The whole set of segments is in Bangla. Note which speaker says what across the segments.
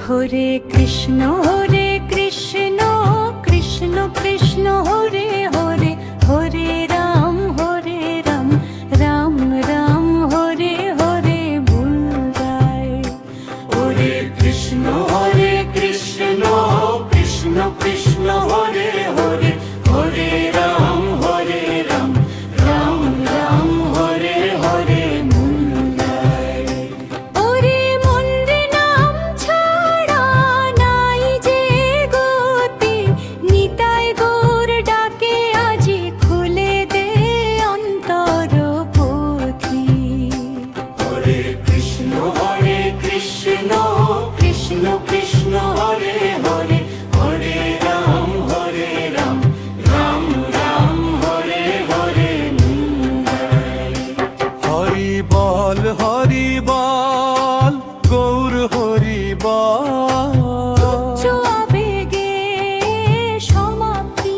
Speaker 1: হরে কৃষ্ণ কৃষ্ণ কৃষ্ণ হরে হরে, হরে রাম রাম রাম হরে হরে ভুল যায়। হরে কৃষ্ণ কৃষ্ণ কৃষ্ণ হরে হরে, হরে রাম রাম রাম হরে হরে ভুল যায়। ওরে মন্রে নাম ছাড়া নাই যে গতি, নিতাই গৌর ডাকে আজি খুলে দে অন্তর পথি। হরে কৃষ্ণ কৃষ্ণ কৃষ্ণ হরে হরে, হরে রাম রাম রাম হরে হরে মুন্দাই।
Speaker 2: হরি বল গৌর হরি বল।
Speaker 1: উচ্চ আবেগে সমাপ্তি,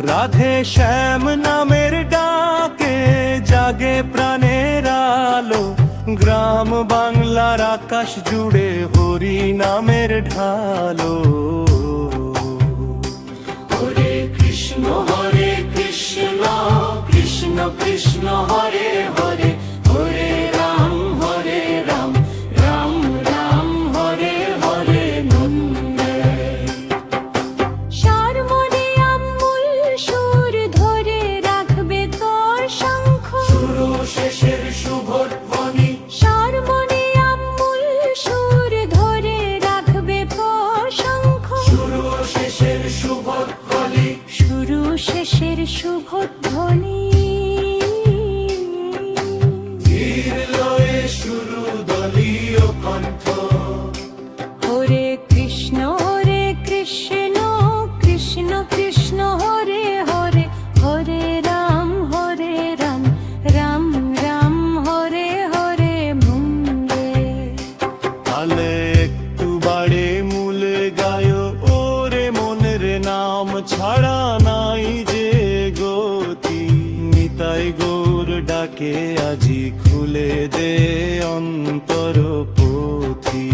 Speaker 2: রাধে শ্যাম নামের ডাকে জাগে প্রাণের আলো, গ্রাম বাংলার আকাশ জুড়ে হরি নামের ঢালো।
Speaker 1: হরে কৃষ্ণ কৃষ্ণ কৃষ্ণ হরে হরে, হরে রাম রাম রাম হরে হরে নন্দে। সারমনিয়ামূল সুর ধরে রাখবে তোর শঙ্খ,
Speaker 2: শুরু শেষের শুভধ্বনি।
Speaker 1: সারমনিয়ামূল সুর ধরে রাখবে তোর শঙ্খ,
Speaker 2: শুরু শেষের শুভধ্বনি।
Speaker 1: শুরু শেষের শুভধ্বনি।
Speaker 2: ধীর লয়ে শুরু দলীয় কণ্ঠ।
Speaker 1: হরে কৃষ্ণ কৃষ্ণ কৃষ্ণ হরে হরে, হরে রাম রাম রাম হরে হরে মুন্দে।
Speaker 2: তালে একটু বাড়ে মূলে গায়, ওরে মনের নাম ছাড়া নাই যে গতি, নিতাই গৌর ডাকে আজি খুলে দে অন্তর পথি।